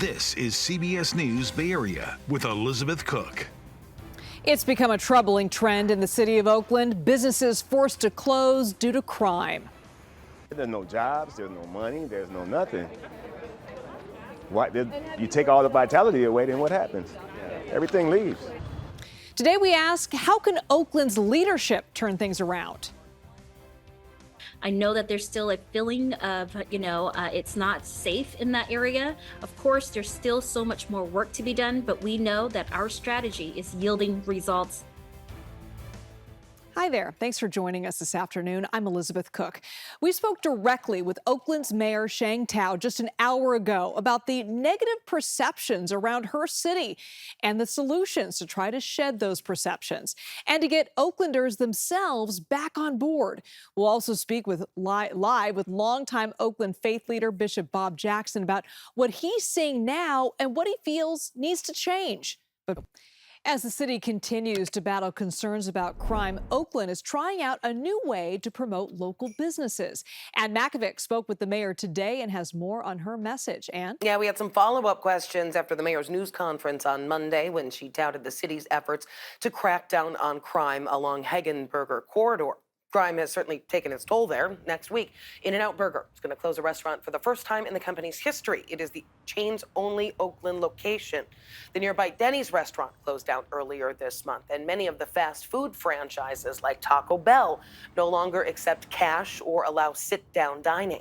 This is CBS News Bay Area with Elizabeth Cook. It's become a troubling trend in the city of Oakland. Businesses forced to close due to crime. There's no jobs, there's no money, there's no nothing. You take all the vitality away, then what happens? Everything leaves. Today we ask, how can Oakland's leadership turn things around? I know that there's still a feeling of, it's not safe in that area. Of course, there's still so much more work to be done, but we know that our strategy is yielding results. Hi there. Thanks for joining us this afternoon. I'm Elizabeth Cook. We spoke directly with Oakland's Mayor Sheng Tao just an hour ago about the negative perceptions around her city and the solutions to try to shed those perceptions and to get Oaklanders themselves back on board. We'll also speak with live with longtime Oakland faith leader Bishop Bob Jackson about what he's seeing now and what he feels needs to change. But as the city continues to battle concerns about crime, Oakland is trying out a new way to promote local businesses. Ann Makovic spoke with the mayor today and has more on her message. Ann? Yeah, we had some follow-up questions after the mayor's news conference on Monday when she touted the city's efforts to crack down on crime along Hagenberger corridor. Crime has certainly taken its toll there. Next week, In-N-Out Burger is going to close a restaurant for the first time in the company's history. It is the chain's only Oakland location. The nearby Denny's restaurant closed down earlier this month, and many of the fast food franchises like Taco Bell no longer accept cash or allow sit-down dining.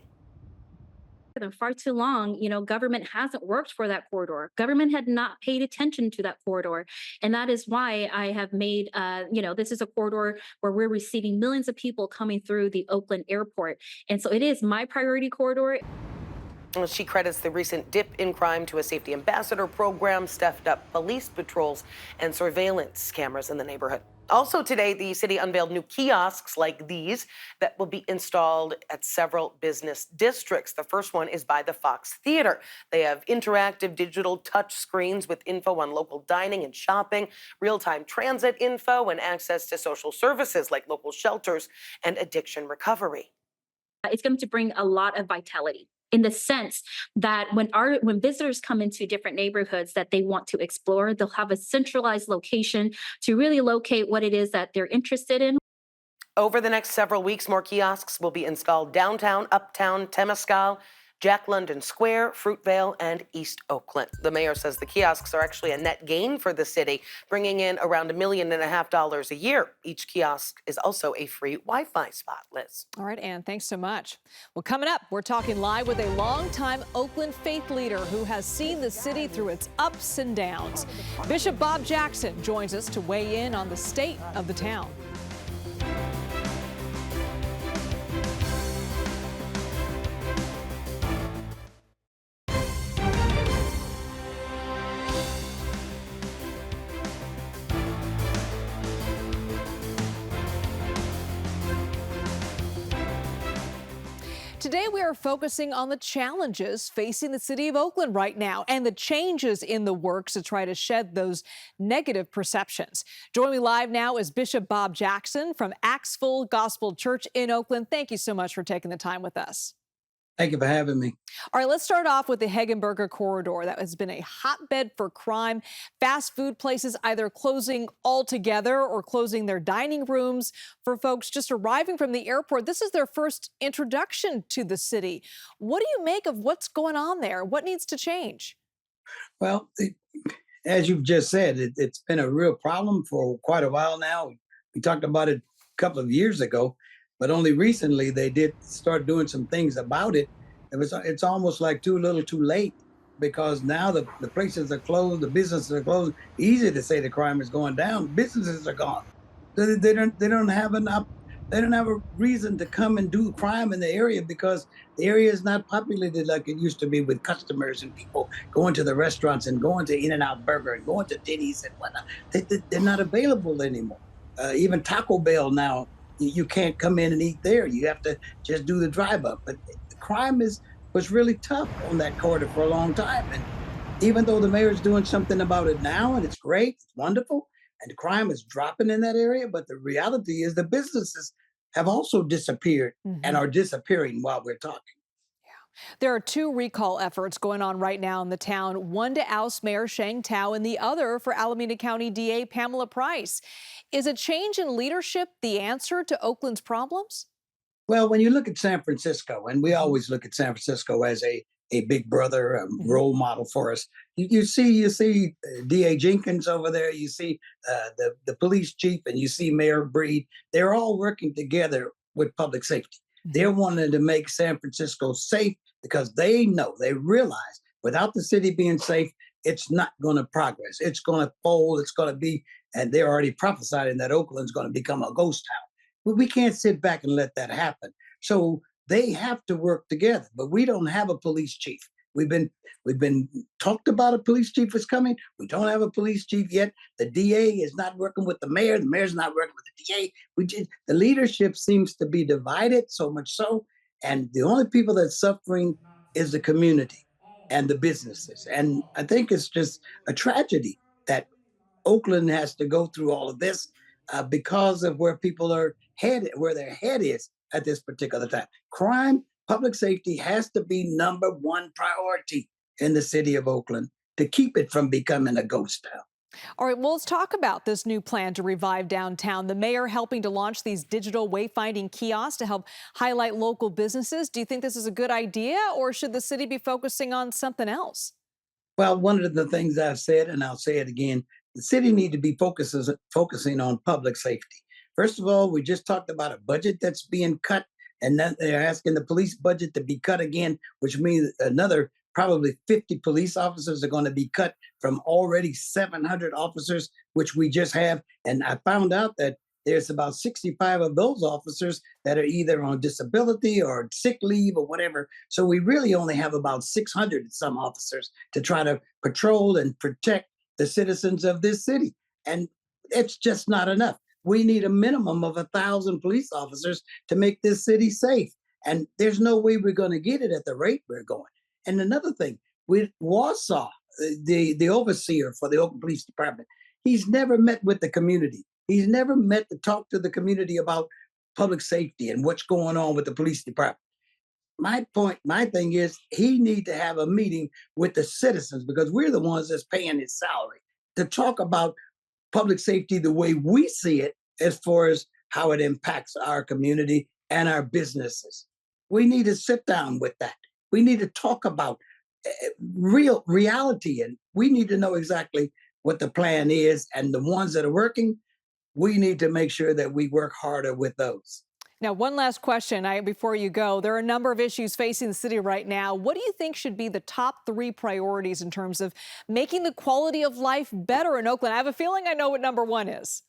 For far too long, government hasn't worked for that corridor. Government had not paid attention to that corridor. And that is why I have made, this is a corridor where we're receiving millions of people coming through the Oakland airport. And so it is my priority corridor. She credits the recent dip in crime to a safety ambassador program, stepped up police patrols, and surveillance cameras in the neighborhood. Also today, the city unveiled new kiosks like these that will be installed at several business districts. The first one is by the Fox Theater. They have interactive digital touch screens with info on local dining and shopping, real-time transit info, and access to social services like local shelters and addiction recovery. It's going to bring a lot of vitality, in the sense that when visitors come into different neighborhoods that they want to explore, they'll have a centralized location to really locate what it is that they're interested in. Over the next several weeks, more kiosks will be installed downtown, uptown, Temescal, Jack London Square, Fruitvale, and East Oakland. The mayor says the kiosks are actually a net gain for the city, bringing in around $1.5 million a year. Each kiosk is also a free Wi-Fi spot, Liz. All right, Ann, thanks so much. Well, coming up, we're talking live with a longtime Oakland faith leader who has seen the city through its ups and downs. Bishop Bob Jackson joins us to weigh in on the state of the town. Today, we are focusing on the challenges facing the city of Oakland right now and the changes in the works to try to shed those negative perceptions. Joining me live now is Bishop Bob Jackson from Axel Gospel Church in Oakland. Thank you so much for taking the time with us. Thank you for having me. All right, let's start off with the Hagenberger corridor. That has been a hotbed for crime. Fast food places either closing altogether or closing their dining rooms for folks just arriving from the airport. This is their first introduction to the city. What do you make of what's going on there? What needs to change? Well, as you've just said, it's been a real problem for quite a while now. We talked about it a couple of years ago, but only recently they did start doing some things about it. It's almost like too little too late, because now the places are closed, the businesses are closed. Easy to say the crime is going down. Businesses are gone. They don't have a reason to come and do crime in the area, because the area is not populated like it used to be, with customers and people going to the restaurants and going to In-N-Out Burger and going to Denny's and whatnot. They're not available anymore. Even Taco Bell now, you can't come in and eat there. You have to just do the drive up. But the crime was really tough on that corridor for a long time. And even though the mayor's doing something about it now, and it's great, it's wonderful, and the crime is dropping in that area, but the reality is the businesses have also disappeared and are disappearing while we're talking. There are two recall efforts going on right now in the town, one to oust Mayor Sheng Tao and the other for Alameda County DA Pamela Price. Is a change in leadership the answer to Oakland's problems? Well, when you look at San Francisco, and we always look at San Francisco as a big brother, a role model for us. You see D.A. Jenkins over there. You see the police chief, and you see Mayor Breed. They're all working together with public safety. They're wanting to make San Francisco safe because they know, they realize without the city being safe, it's not going to progress. It's going to fold. It's going to be, and they're already prophesying that Oakland's going to become a ghost town. But we can't sit back and let that happen. So they have to work together. But we don't have a police chief. We've been talked about a police chief is coming. We don't have a police chief yet. The DA is not working with the mayor. The mayor's not working with the DA. The leadership seems to be divided, so much so. And the only people that's suffering is the community and the businesses. And I think it's just a tragedy that Oakland has to go through all of this because of where people are headed, where their head is at this particular time. Crime, public safety has to be number one priority in the city of Oakland to keep it from becoming a ghost town. All right, well, let's talk about this new plan to revive downtown. The mayor helping to launch these digital wayfinding kiosks to help highlight local businesses. Do you think this is a good idea, or should the city be focusing on something else? Well, one of the things I've said, and I'll say it again, the city need to be focusing on public safety. First of all, we just talked about a budget that's being cut, and then they're asking the police budget to be cut again, which means another probably 50 police officers are going to be cut from already 700 officers, which we just have. And I found out that there's about 65 of those officers that are either on disability or sick leave or whatever. So we really only have about 600 some officers to try to patrol and protect the citizens of this city. And it's just not enough. We need a minimum of 1,000 police officers to make this city safe. And there's no way we're going to get it at the rate we're going. And another thing, with Warsaw, the overseer for the Oakland Police Department, he's never met with the community. He's never met to talk to the community about public safety and what's going on with the police department. My thing is he needs to have a meeting with the citizens because we're the ones that's paying his salary to talk about public safety the way we see it as far as how it impacts our community and our businesses. We need to sit down with that. We need to talk about real reality, and we need to know exactly what the plan is. And the ones that are working, we need to make sure that we work harder with those. Now, one last question before you go. There are a number of issues facing the city right now. What do you think should be the top 3 priorities in terms of making the quality of life better in Oakland? I have a feeling I know what number 1 is.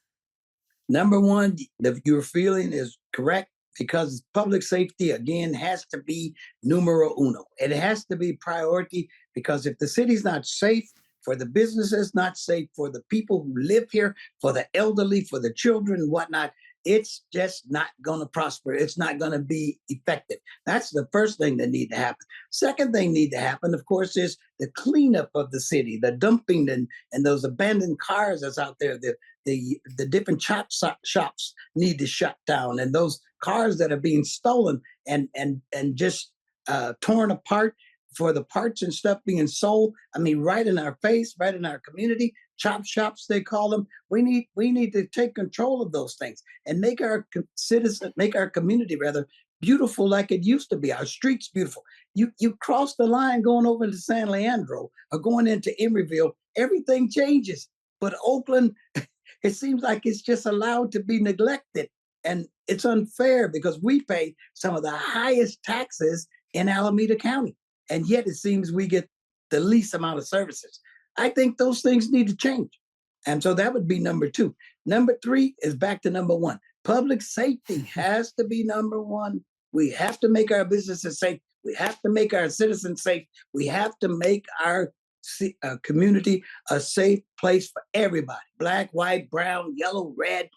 Number 1, your feeling is correct, because public safety, again, has to be numero uno. It has to be priority, because if the city's not safe for the businesses, not safe for the people who live here, for the elderly, for the children and whatnot, it's just not going to prosper. It's not going to be effective. That's the first thing that needs to happen. Second thing need to happen, of course, is the cleanup of the city, the dumping and those abandoned cars that's out there. The different shops need to shut down, and those cars that are being stolen and just torn apart for the parts and stuff being sold. I mean, right in our face, right in our community, chop shops they call them. We need to take control of those things and make our community rather beautiful like it used to be. Our streets beautiful. You cross the line going over to San Leandro or going into Emeryville, everything changes. But Oakland, it seems like it's just allowed to be neglected. And it's unfair because we pay some of the highest taxes in Alameda County. And yet it seems we get the least amount of services. I think those things need to change. And so that would be number 2. Number 3 is back to number 1. Public safety has to be number 1. We have to make our businesses safe. We have to make our citizens safe. We have to make our community a safe place for everybody. Black, white, brown, yellow, red,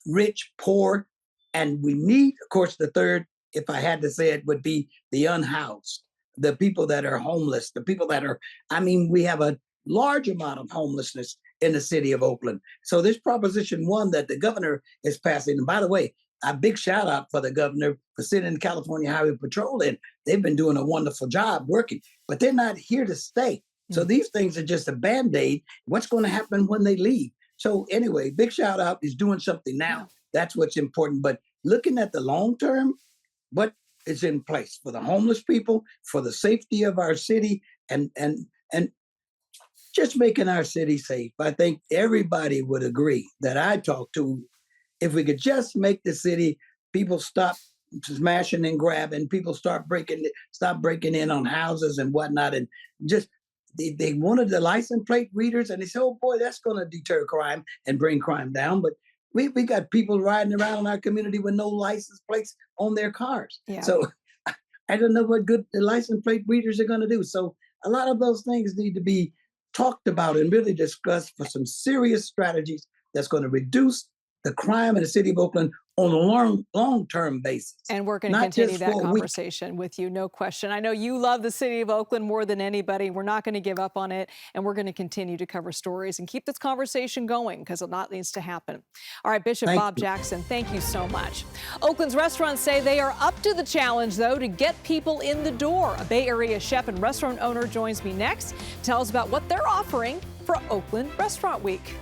rich, poor. And we need, of course, the third, if I had to say it, would be the unhoused, the people that are homeless, the people that are, we have a large amount of homelessness in the city of Oakland. So this Proposition 1 that the governor is passing, and by the way, a big shout out for the governor for sending the California Highway Patrol in. They've been doing a wonderful job working, but they're not here to stay. So these things are just a Band-Aid. What's going to happen when they leave? So anyway, big shout out. He's doing something now. That's what's important. But looking at the long term, what is in place for the homeless people, for the safety of our city, and just making our city safe. I think everybody would agree that I talked to, if we could just make the city, people stop smashing and grabbing, people stop breaking in on houses and whatnot, and just they wanted the license plate readers, and they said, oh boy, that's going to deter crime and bring crime down. But we got people riding around in our community with no license plates on their cars. Yeah. So I don't know what good the license plate readers are going to do. So a lot of those things need to be talked about and really discussed for some serious strategies that's going to reduce the crime in the city of Oakland on a long-term basis. And we're going to continue that conversation with you, no question. I know you love the city of Oakland more than anybody. We're not going to give up on it, and we're going to continue to cover stories and keep this conversation going because a lot needs to happen. All right, Bishop Bob Jackson, thank you so much. Oakland's restaurants say they are up to the challenge, though, to get people in the door. A Bay Area chef and restaurant owner joins me next to tell us about what they're offering for Oakland Restaurant Week.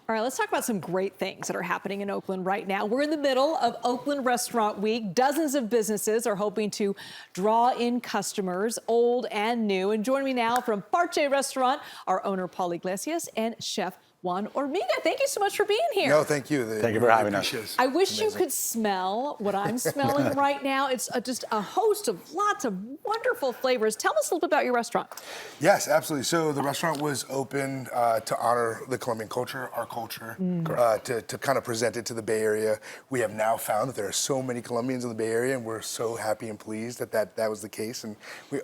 All right, let's talk about some great things that are happening in Oakland right now. We're in the middle of Oakland Restaurant Week. Dozens of businesses are hoping to draw in customers, old and new. And joining me now from Parche Restaurant, our owner, Paul Iglesias, and Chef Juan Hormiga. Thank you so much for being here. No, thank you. Thank you for having us. I wish you could smell what I'm smelling right now. It's just a host of lots of wonderful flavors. Tell us a little bit about your restaurant. Yes, absolutely. So the restaurant was opened to honor the Colombian culture, our culture, to kind of present it to the Bay Area. We have now found that there are so many Colombians in the Bay Area, and we're so happy and pleased that was the case. And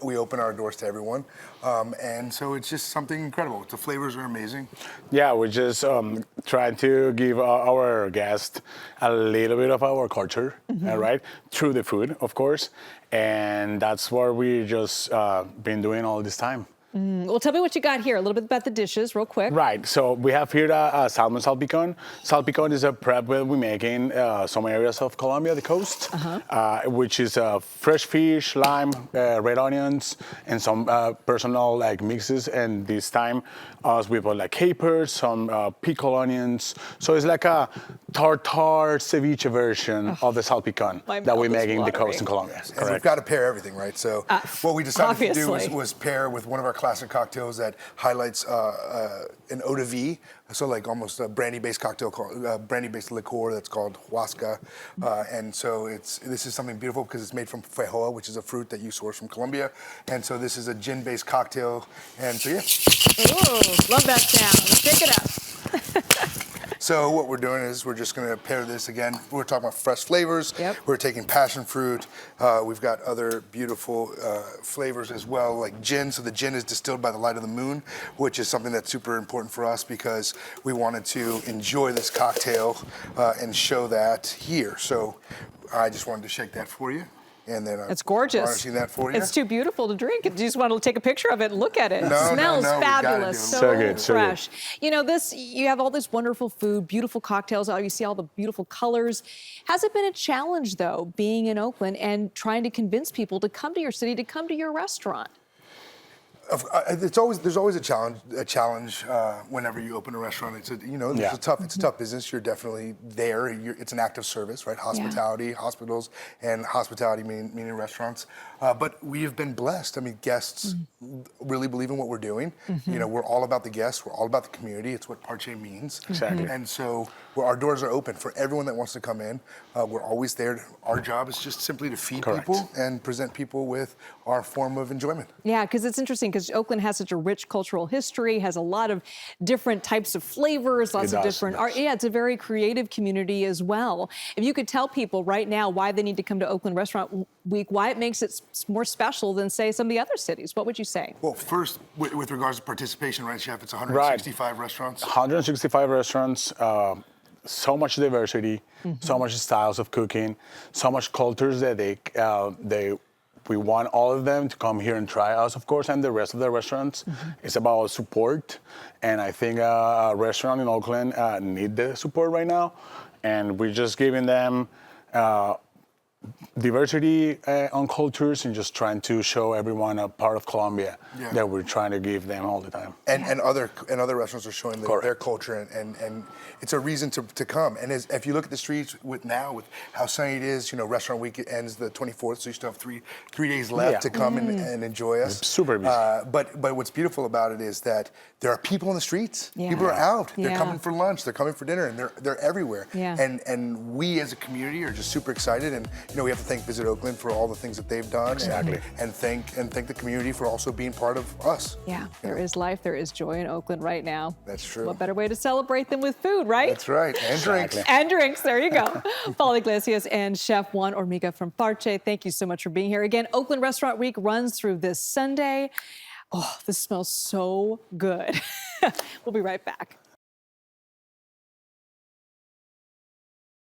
we open our doors to everyone. And so it's just something incredible. The flavors are amazing. Yeah, we're just trying to give our guests a little bit of our culture, right? Through the food, of course. And that's what we just been doing all this time. Well, tell me what you got here. A little bit about the dishes, real quick. Right. So we have here the salmon salpicon. Salpicon is a prep that we make in some areas of Colombia, the coast, which is fresh fish, lime, red onions, and some personal like mixes. And this time, we put like capers, some pickled onions. So it's like a tartar ceviche version of the salpicon that we make in the coast in Colombia. And we've got to pair everything, right? So what we decided to do was pair with one of our classic cocktails that highlights an eau de vie, so like almost a brandy-based cocktail, brandy-based liqueur that's called huasca. And so this is something beautiful because it's made from feijoa, which is a fruit that you source from Colombia. And so this is a gin-based cocktail. And so yeah. Ooh, love that sound. Let's shake it up. So what we're doing is we're just going to pair this again. We're talking about fresh flavors. We're taking passion fruit. We've got other beautiful flavors as well, like gin. So the gin is distilled by the light of the moon, which is something that's super important for us because we wanted to enjoy this cocktail and show that here. So I just wanted to shake that for you. And then it's gorgeous. Garnishing that for you. It's too beautiful to drink. You just want to take a picture of it and look at it. It smells fabulous. So good, fresh. So good. You know, you have all this wonderful food, beautiful cocktails. You see all the beautiful colors. Has it been a challenge, though, being in Oakland and trying to convince people to come to your city, to come to your restaurant? There's always a challenge whenever you open a restaurant. It's a tough business. You're definitely there. It's an act of service, right? Hospitality, hospitals, and hospitality meaning restaurants. But we have been blessed. I mean, guests really believe in what we're doing. You know, we're all about the guests. We're all about the community. It's what Parche means. Exactly. And so our doors are open for everyone that wants to come in. We're always there. Our job is just simply to feed people and present people with our form of enjoyment. Yeah, because it's interesting because Oakland has such a rich cultural history, has a lot of different types of flavors, lots of different art. Yeah, it's a very creative community as well. If you could tell people right now why they need to come to Oakland Restaurant Week, why it makes it more special than, say, some of the other cities, what would you say? Well, first, with regards to participation, right, Chef, it's 165 resturants. 165 restaurants. So much diversity, so much styles of cooking, so much cultures that they we want all of them to come here and try us, of course, and the rest of the restaurants. It's about support, and I think a restaurant in Oakland need the support right now, and we're just giving them diversity on cultures and just trying to show everyone a part of Colombia that we're trying to give them all the time. And other restaurants are showing their culture, and it's a reason to come. And if you look at the streets with how sunny it is, restaurant week ends the 24th, so you still have three days left to come and enjoy us. It's super busy. But what's beautiful about it is that there are people on the streets. People are out. They're coming for lunch. They're coming for dinner, and they're everywhere. And we as a community are just super excited. And we have to thank Visit Oakland for all the things that they've done. Exactly. And thank the community for also being part of us. Yeah, there is life, there is joy in Oakland right now. That's true. What better way to celebrate than with food, right? That's right. And drinks. And drinks, there you go. Paul Iglesias and Chef Juan Hormiga from Parche, thank you so much for being here. Again, Oakland Restaurant Week runs through this Sunday. Oh, this smells so good. We'll be right back.